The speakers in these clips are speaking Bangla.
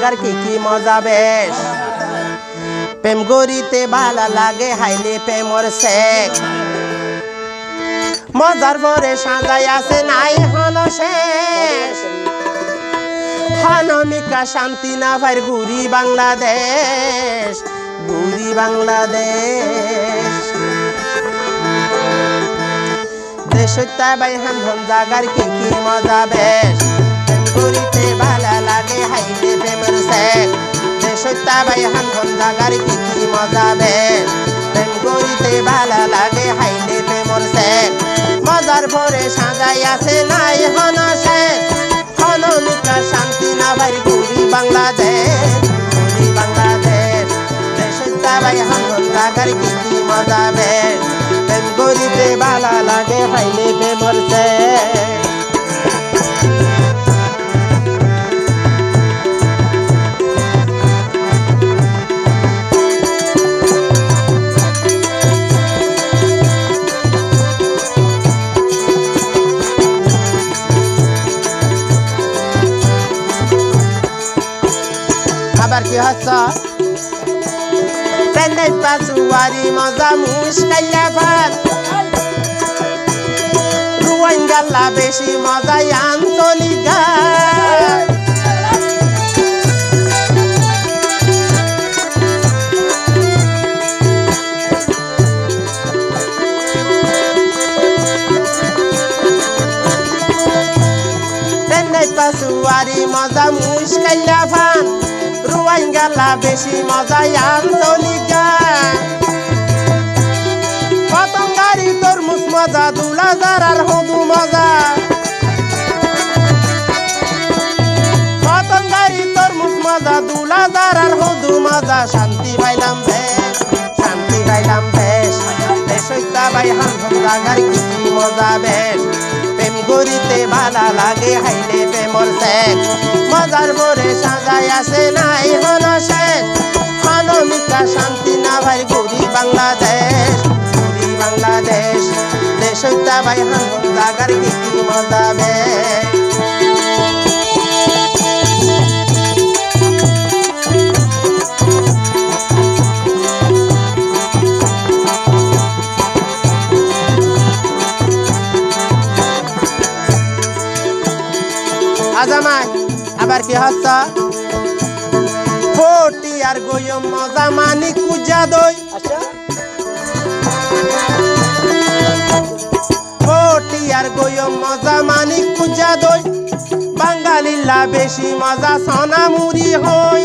জাগার কি মজা বেশ প্রেম গরিতে ভালো লাগে হাইলে প্রেমর শেখ মজার ভরে সাজাই আছে নাই হন শেষ হানমিকা শান্তি না ভাই গুরি বাংলাদেশ দেশটা ভাই হান জাগার কি মজা বেশ প্রেম গরিতে ভালো লাগে হাইলে প্রেমর শেখ দেশটা ভাই হান জাগার কি মজা বেশ প্রেম গরিতে ভালো লাগে হাইলে প্রেমর শেখ মজার ভরে সাজাই আছে নাই হন শেষ হানমিকা শান্তি না ভাই গুরি বাংলাদেশ দেশটা ভাই হান জাগার কি মজা বেশ প্রেম গরিতে ভালো লাগে হাইলে প্রেমর শেখ আবার কি হচ্ছ প্রেমের পাচুয়ারি মজা মুশকাইয়া ভাত রুয়াঙ্গাল্লা বেশি মজা আঞ্চলিক গান প্রেমের পাচুয়ারি মজা মুশকাইয়া ভাত রুয়াঙ্গাল্লা বেশি মজা আঞ্চলিক গান পতঙ্গারি তরমুজ মজা দুলাজার আর হদু মজা পতঙ্গারি তরমুজ মজা দুলাজার আর হদু মজা শান্তি পাইলাম বেশ দেশটা ভাই হান জাগার কি মজা বেশ প্রেম গরিতে ভালো লাগে হাইলে প্রেমর শেখ মজার ভরে সাজাই আছে নাই হন শেষ হানমিকা শান্তি না ভাই গুরি বাংলাদেশ দেশটা ভাই হান জাগার কি মজা বেশ আজামাই আবার কি হচ্ছ ফটি আর গয়ম মজা মানি কুজা দই ফটি আর গয়ম মজা মানি কুজা দই বাঙালিল্লা বেশি মজা সোনা মুড়ি হই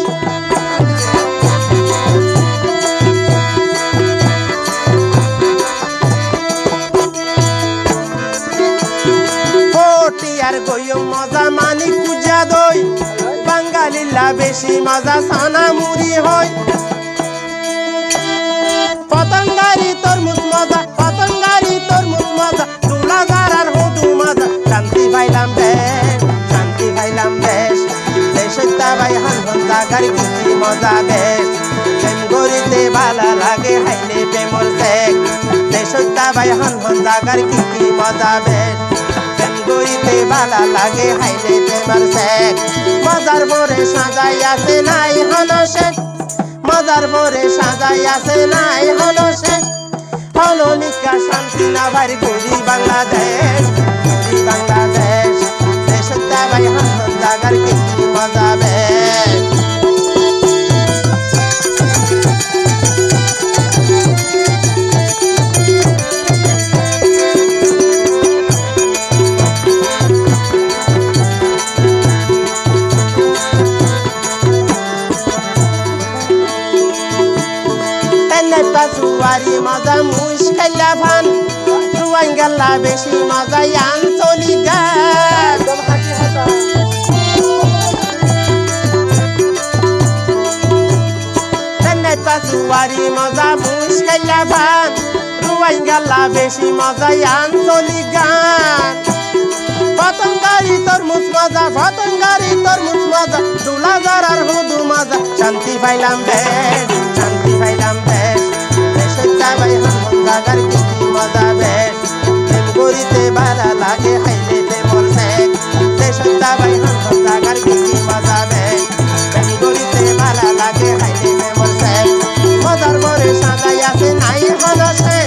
আর গয়ম মজা মানি কুজা দই বাঙালিল্লা বেশি মজা সানা মুড়ি হয় পতঙ্গারি তরমুজ মজা দুলাজার আর হদু মজা শান্তি পাইলাম বেশ দেশটা ভাই হান জাগার কি মজা বেশ প্রেম গরিতে ভালো লাগে হাইলে প্রেমর শেখ দেশটা ভাই হান জাগার কি মজা বেশ গরিতে ভালো লাগে হাইলে প্রেমর শেখ মজার ভরে সাজাই আছে নাই হন শেষ মজার ভরে সাজাই আছে নাই হন শেষ হানমিকা শান্তি না ভাই গুরি বাংলাদেশ দেশটা ভাই হান জাগার কি মজা বেশ পাচুয়ারি মজা মুশকাইলা ভান রুয়াঙ্গাল্লা বেশি মজা আঞ্চলিক গান পাচুয়ারি মজা মুশকাইলা ভান রুয়াঙ্গাল্লা বেশি মজা আঞ্চলিক গান পতঙ্গারি তরমুজ মজা দুলাজার আর হদু মজা শান্তি পাইলাম বেশ দেশটা ভাই হান জাগার কি মজা বেশ প্রেম গরিতে ভালো লাগে হাইলে প্রেমর শেখ দেশটা ভাই হান জাগার কি মজা বেশ আছে